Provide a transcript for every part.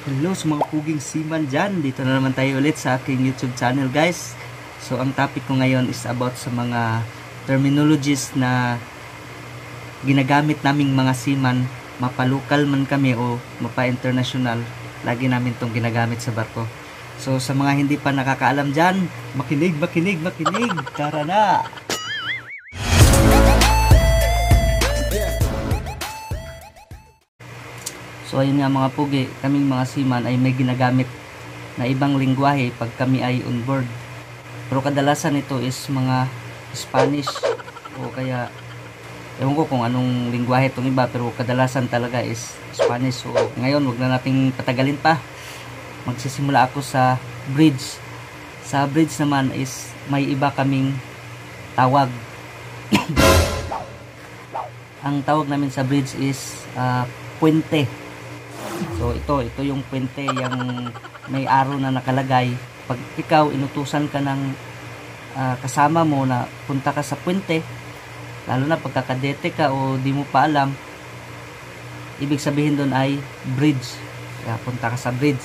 Hello sa mga puging seaman dyan. Dito na naman tayo ulit sa aking YouTube channel, guys. So ang topic ko ngayon is about sa mga terminologies na ginagamit naming mga seaman, mapalokal man kami o mapa-international. Lagi namin itong ginagamit sa barko. So sa mga hindi pa nakakaalam dyan, makinig. Tara na! So ayun nga mga pugi, kaming mga seaman ay may ginagamit na ibang lingwahe pag kami ay on board. Pero kadalasan ito is mga Spanish o kaya ewan ko kung anong lingwahe itong iba, pero kadalasan talaga is Spanish. So ngayon wag na nating patagalin pa. Magsisimula ako sa bridge. Sa bridge naman is may iba kaming tawag. Ang tawag namin sa bridge is puente. So ito yung puente, yung may arrow na nakalagay. Pag ikaw inutusan ka ng kasama mo na punta ka sa puente, lalo na pagkakadete ka o di mo pa alam, ibig sabihin doon ay bridge. Kaya punta ka sa bridge.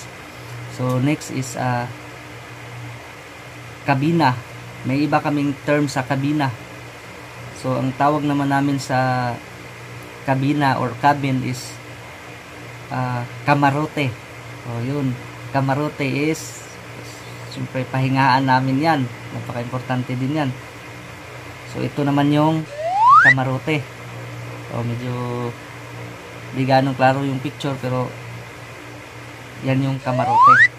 So next is kabina. May iba kaming term sa kabina. So ang tawag naman namin sa kabina or cabin is kamarote. O yun, kamarote is siyempre pahingaan namin yan. Napaka-importante din yan. So ito naman yung kamarote. So medyo di ganong klaro yung picture, pero yan yung kamarote.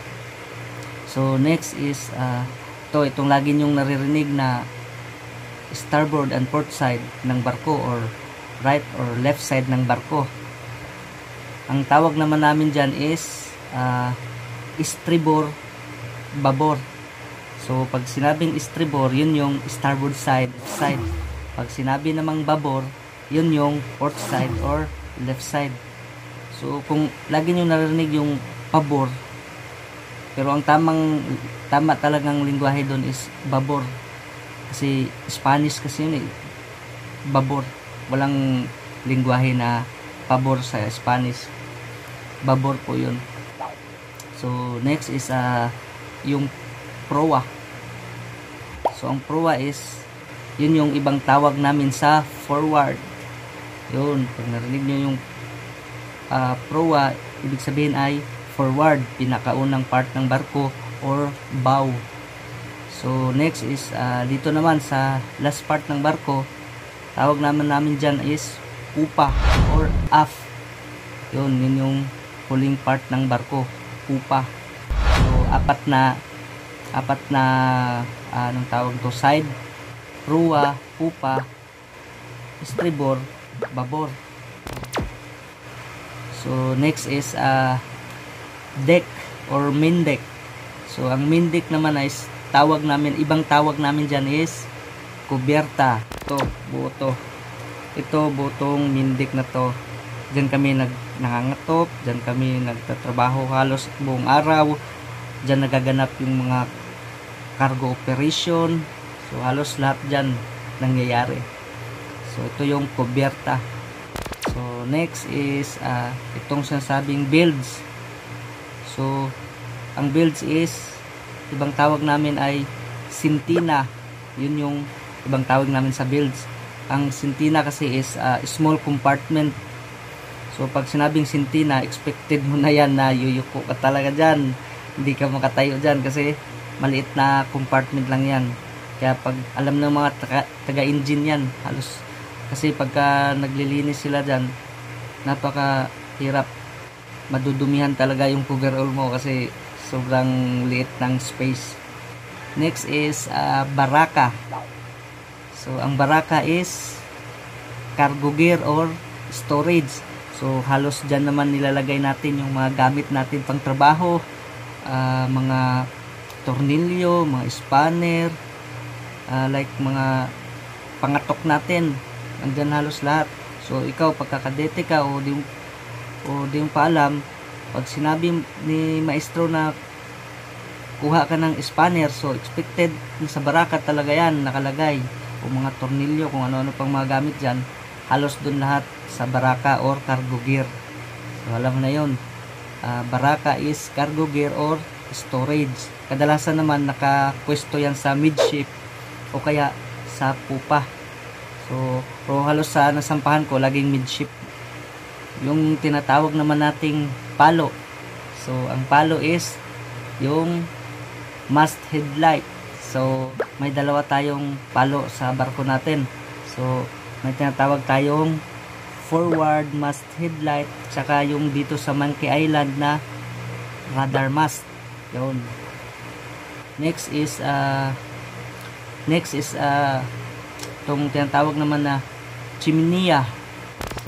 So next is itong lagi nyong naririnig na starboard and port side ng barko or right or left side ng barko. Ang tawag naman namin dyan is estribor, babor. So pag sinabing estribor, yun yung starboard side, left side. Pag sinabi namang babor, yun yung port side or left side. So kung lagi nyo narinig yung pabor, pero ang tama talagang lingwahe doon is babor. Kasi Spanish kasi yun eh. Babor. Walang lingwahe na pabor sa Spanish. Babor po yun. So next is yung proa. So ang proa is yun yung ibang tawag namin sa forward. Yun, pag narinig nyo yung proa, ibig sabihin ay forward, pinakaunang part ng barko or bow. So next is dito naman sa last part ng barko, tawag namin dyan is pupa or aft. Yun yung huling part ng barko, pupa. So apat na anong tawag to, side, proa, pupa, estribor, babor. So next is deck or main deck. So ang main deck naman is ibang tawag namin dyan is kubyerta. Ito butong main deck na to. Diyan kami nangangatop, diyan kami nagtatrabaho halos buong araw. Diyan nagaganap yung mga cargo operation. So halos lahat diyan nangyayari. So ito yung kubyerta. So next is itong sinasabing builds. So ang builds is ibang tawag namin ay sintina. Yun yung ibang tawag namin sa builds. Ang sintina kasi is small compartment. So pag sinabing sintina, expected mo na yan na yuyuko ka talaga dyan. Hindi ka makatayo dyan kasi maliit na compartment lang yan. Kaya pag alam ng mga taga-engine yan, halos kasi pagka naglilinis sila dyan, napaka hirap. Madudumihan talaga yung coverall mo kasi sobrang liit ng space. Next is baraka. So ang baraka is cargo gear or storage. So halos dyan naman nilalagay natin yung mga gamit natin pang trabaho, mga tornilyo, mga spanner, like mga pangatok natin, andyan halos lahat. So ikaw pagkakadete ka o di mo pa alam, pag sinabi ni maestro na kuha ka ng spanner, so expected sa baraka talaga yan nakalagay, o mga tornilyo, kung ano-ano pang mga gamit dyan, halos dun lahat sa baraka or cargo gear. So alam mo na yun. baraka is cargo gear or storage. Kadalasan naman nakapwesto yan sa midship o kaya sa pupa. So, pero halos sa nasampahan ko laging midship. Yung tinatawag naman nating palo. So, ang palo is yung mast headlight. So, may dalawa tayong palo sa barko natin. So, may tinatawag tayong forward mast headlight, tsaka yung dito sa Monkey Island na radar mast. Yun. Next is itong tinatawag naman na chimenea.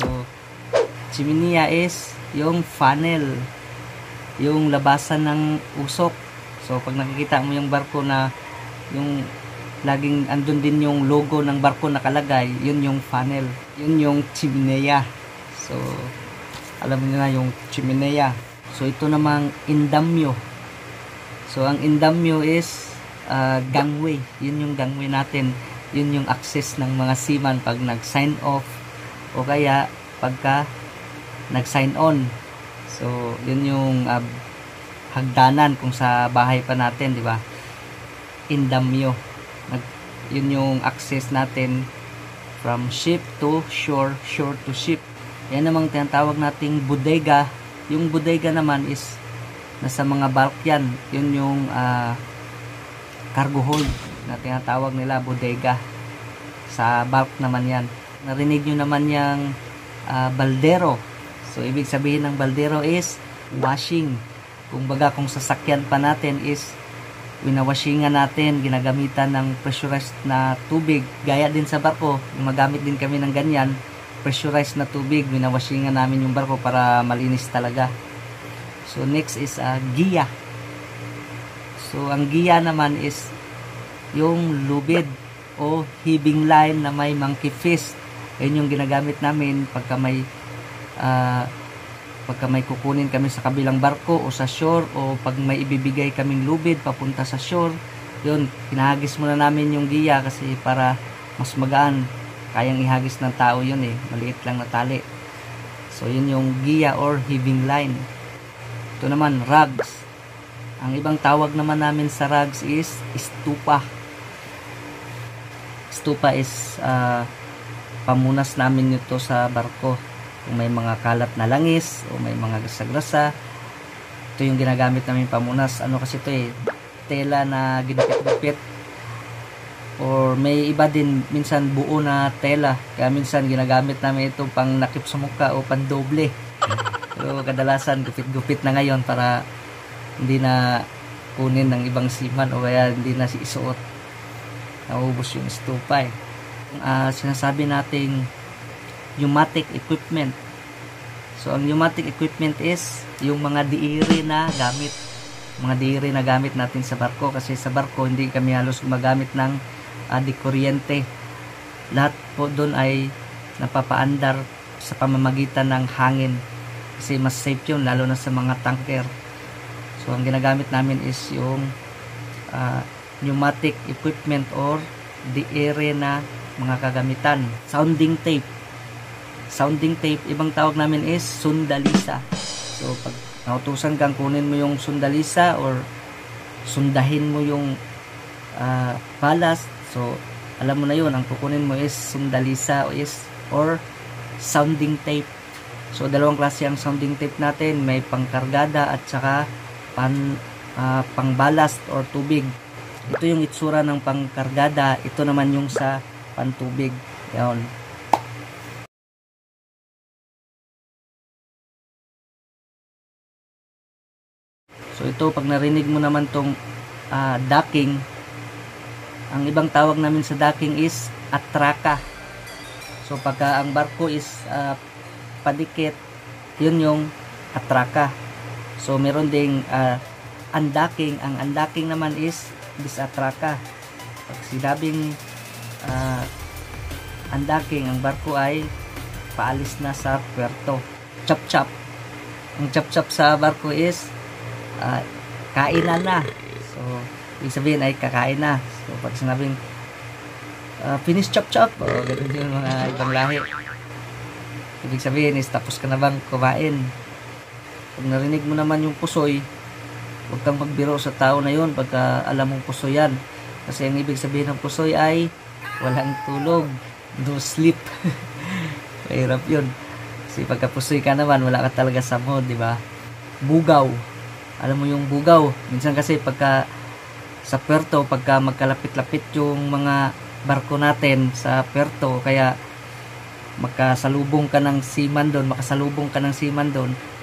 So, chimenea is yung funnel, yung labasan ng usok. So, pag nakikita mo yung barko na yung laging andun din yung logo ng barko nakalagay, yun yung funnel, yun yung chimenea. So, alam niyo na yung chimenea. So, ito namang indamyo. So, ang indamyo is gangway. Yun yung gangway natin. Yun yung access ng mga seaman pag nag-sign off o kaya pagka nag-sign on. So, yun yung hagdanan kung sa bahay pa natin, di ba? Indamyo. Yun yung access natin from ship to shore, shore to ship. Yan namang tinatawag nating bodega. Yung bodega naman is nasa mga bulk yan. Yun yung cargo hold na tinatawag nila bodega. Sa bulk naman yan. Narinig nyo naman yung baldero. So, ibig sabihin ng baldero is washing. Kung sasakyan pa natin is winawashingan natin, ginagamitan ng pressurized na tubig. Gaya din sa barko, magamit din kami ng ganyan, pressurized na tubig, winawashingan namin yung barko para malinis talaga. So next is giya. So ang giya naman is yung lubid o heaving line na may monkey fist. Ayun yung ginagamit namin pagka may kukunin kami sa kabilang barko o sa shore, o pag may ibibigay kaming lubid papunta sa shore, yun, hinahagis muna namin yung giya kasi para mas magaan. Kayang ihagis ng tao yun maliit lang na tali. So yun yung giya or heaving line. Ito naman, rugs. Ang ibang tawag naman namin sa rugs is stupa. Stupa is pamunas namin ito sa barko. Kung may mga kalat na langis o may mga grasa-grasa, ito yung ginagamit namin pamunas. Ano kasi ito tela na ginupit-gupit, or may iba din minsan buo na tela, kaya minsan ginagamit namin ito pang nakip sa mukha o pandoble. Pero kadalasan gupit-gupit na ngayon para hindi na kunin ng ibang seaman o kaya hindi na isuot, naubos yung stupa. Sinasabi nating pneumatic equipment. So, ang pneumatic equipment is yung mga diiri na gamit. Mga diiri na gamit natin sa barko. Kasi sa barko, hindi kami halos gumagamit ng di kuryente. Lahat po doon ay napapaandar sa pamamagitan ng hangin. Kasi mas safe yun, lalo na sa mga tanker. So, ang ginagamit namin is yung pneumatic equipment or diiri na mga kagamitan. Sounding tape. Sounding tape, ibang tawag namin is sundalisa. So, pag nautusan kang kunin mo yung sundalisa or sundahin mo yung ballast, so, alam mo na yun, ang kukunin mo is sundalisa or sounding tape. So, dalawang klase ang sounding tape natin. May pangkargada at saka pang ballast or tubig. Ito yung itsura ng pangkargada. Ito naman yung sa pantubig. Yan. So ito, pag narinig mo naman tong docking, ang ibang tawag namin sa docking is atraka. So pagka ang barko is padikit, yun yung atraka. So meron ding undocking. Ang undocking naman is disatraka. Pag sinabing undocking, ang barko ay paalis na sa puerto. Chop-chop. Ang chop-chop sa barko is kainan na. So, ibig sabihin ay kakain na. So, pag sinabing finish chop-chop, ganun yung mga ibang lahi. Ibig sabihin is tapos ka na bang kumain. Pag narinig mo naman yung pusoy, huwag kang magbiro sa tao na yun pagka alam mong pusoy yan. Kasi ang ibig sabihin ng pusoy ay walang tulog, no sleep. Mahirap yun. Kasi pagka pusoy ka naman, wala ka talaga sa mood, di ba? Bugaw. Alam mo yung bugaw. Minsan kasi pagka sa puerto, pagka magkalapit-lapit yung mga barko natin sa puerto, kaya makasalubong ka ng seaman doon,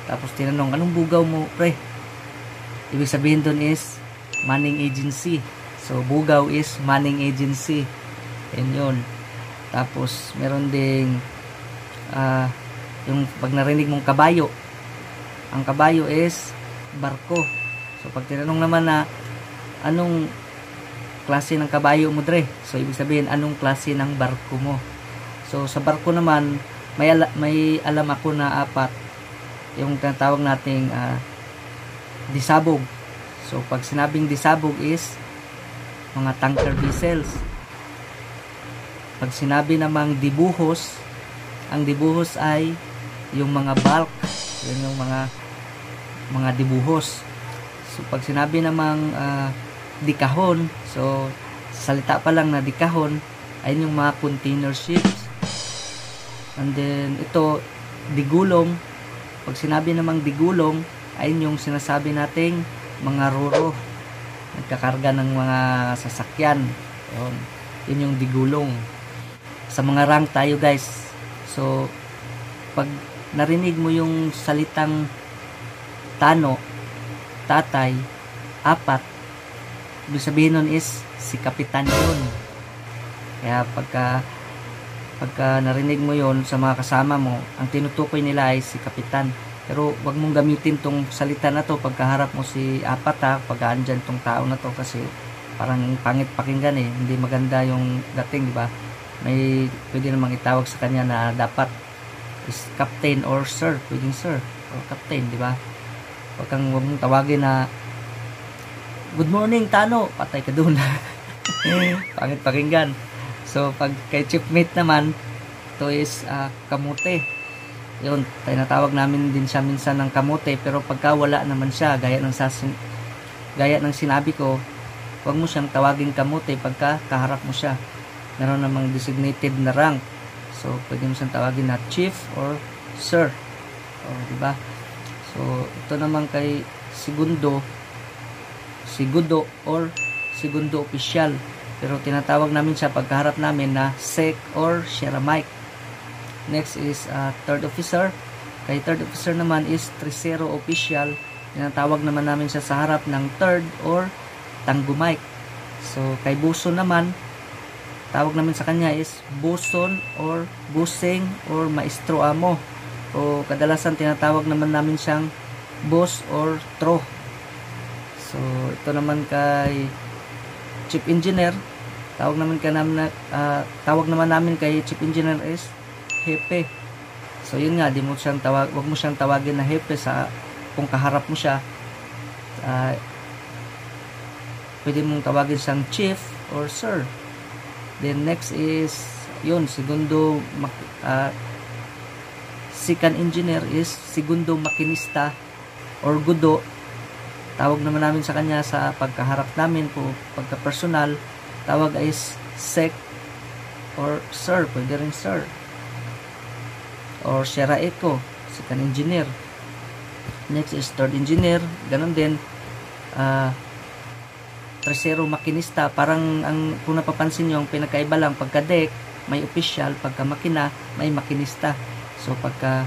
tapos tinanong, anong bugaw mo, pre? Ibig sabihin doon is manning agency. So bugaw is manning agency. Yun. Tapos meron ding yung pag narinig mong kabayo, ang kabayo is barko. So pag tinanong naman na anong klase ng kabayo mo, dre, so ibig sabihin anong klase ng barko mo. So sa barko naman may alam ako na 4, yung tinatawag nating disabog. So pag sinabing disabog is mga tanker vessels. Pag sinabi namang dibuhos, ang dibuhos ay yung mga bulk, yun yung mga dibuhos. So pag sinabi namang dikahon, so salita pa lang na dikahon ay yung mga container ships. And then ito digulong, pag sinabi namang digulong ay yung sinasabi nating mga roro, nagkakarga ng mga sasakyan. Yun yung digulong. Sa mga rank tayo, guys. So pag narinig mo yung salitang tano, tatay, 4, ibig sabihin nun is si kapitan yun. Kaya pagka narinig mo yon sa mga kasama mo, ang tinutukoy nila ay si kapitan. Pero wag mong gamitin tong salita na to pagkaharap mo si 4, pag andyan tong tao na to, kasi parang pangit pakinggan eh, hindi maganda yung dating, di ba? May pwede namang itawag sa kanya na dapat is captain or sir, pwedeng sir or captain, di ba? Wag mong tawagin na good morning Tano, patay ka doon. Pangit pakinggan. So pag kay chiefmate naman, to is kamote. Yun, tinatawag namin din siya minsan ng kamote, pero pagka wala naman siya, gaya ng sinabi ko, huwag mo siyang tawagin kamote pagka kaharap mo siya. Meron namang designated na rank. So pwede mo siyang tawagin na chief or sir. Di ba? So ito naman kay segundo or segundo official. Pero tinatawag namin siya pagkaharap namin na sec or sheramike. Next is third officer. Kay third officer naman is tercero official. Tinatawag naman namin siya sa harap ng third or tanggumike. So kay buson naman, tawag namin sa kanya is buson or busing or maestro amo. O kadalasan tinatawag naman namin siyang boss or tro. So ito naman kay chief engineer, tawag naman namin kay chief engineer is hepe. So yun nga, wag mo siyang tawagin na hepe kung kaharap mo siya. Pwede mong tawagin siyang chief or sir. Then next is yun, second engineer is segundo makinista or gudo. Tawag naman namin sa kanya sa pagkaharap namin po, pagka personal, tawag is sec or sir, pwede rin sir. Or Sierra Echo, second engineer. Next is third engineer, ganun din. Tercero makinista, parang kung napapansin nyo, ang pinakaiba lang, pagka deck may official, pagka makina may makinista. So pagka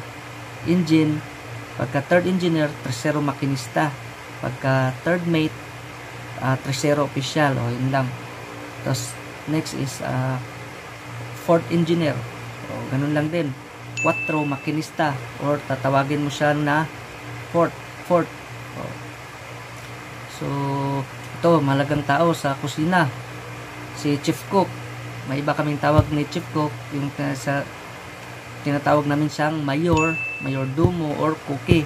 engine, pagka third engineer, tercero makinista. Pagka third mate, tercero official. Yun lang. Tapos next is fourth engineer. Ganun lang din. 4 makinista or tatawagin mo siya na fourth. So ito, malagang tao sa kusina, si chief cook. May iba kaming tawag ni chief cook, yung tinatawag namin siyang mayor domo or cookie.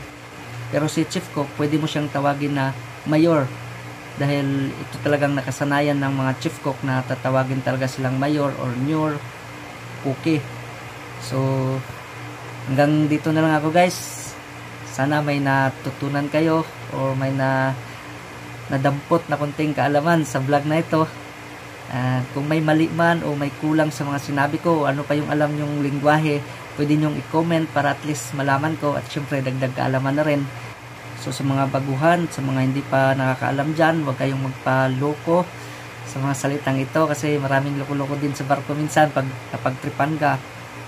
Pero si chief cook, pwede mo siyang tawagin na mayor, dahil ito talagang nakasanayan ng mga chief cook na tatawagin talaga silang mayor or mayor, cookie. So hanggang dito na lang ako, guys. sana may natutunan kayo o may nadampot na konting kaalaman sa vlog na ito. Kung may mali man o may kulang sa mga sinabi ko o ano pa yung alam yung lingwahe, pwede nyong i-comment para at least malaman ko at syempre dagdag kaalaman na rin. So sa mga baguhan, sa mga hindi pa nakakaalam dyan, huwag kayong magpaloko sa mga salitang ito kasi maraming loko-loko din sa barko minsan pag napagtripan ka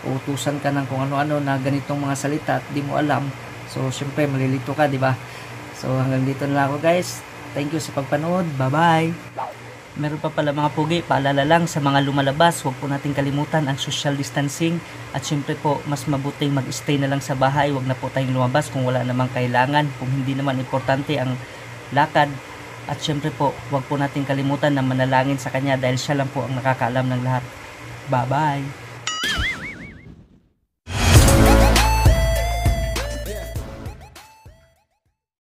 o utusan ka ng kung ano-ano na ganitong mga salita at di mo alam. So syempre malilito ka, di ba? So hanggang dito na lang ako guys. Thank you sa pagpanood. Bye-bye! Meron pa pala mga pugi, paalala lang sa mga lumalabas, huwag po natin kalimutan ang social distancing at syempre po mas mabuting mag-stay na lang sa bahay, huwag na po tayong lumabas kung wala namang kailangan, kung hindi naman importante ang lakad. At syempre po, huwag po natin kalimutan na manalangin sa Kanya dahil Siya lang po ang nakakaalam ng lahat. Bye-bye!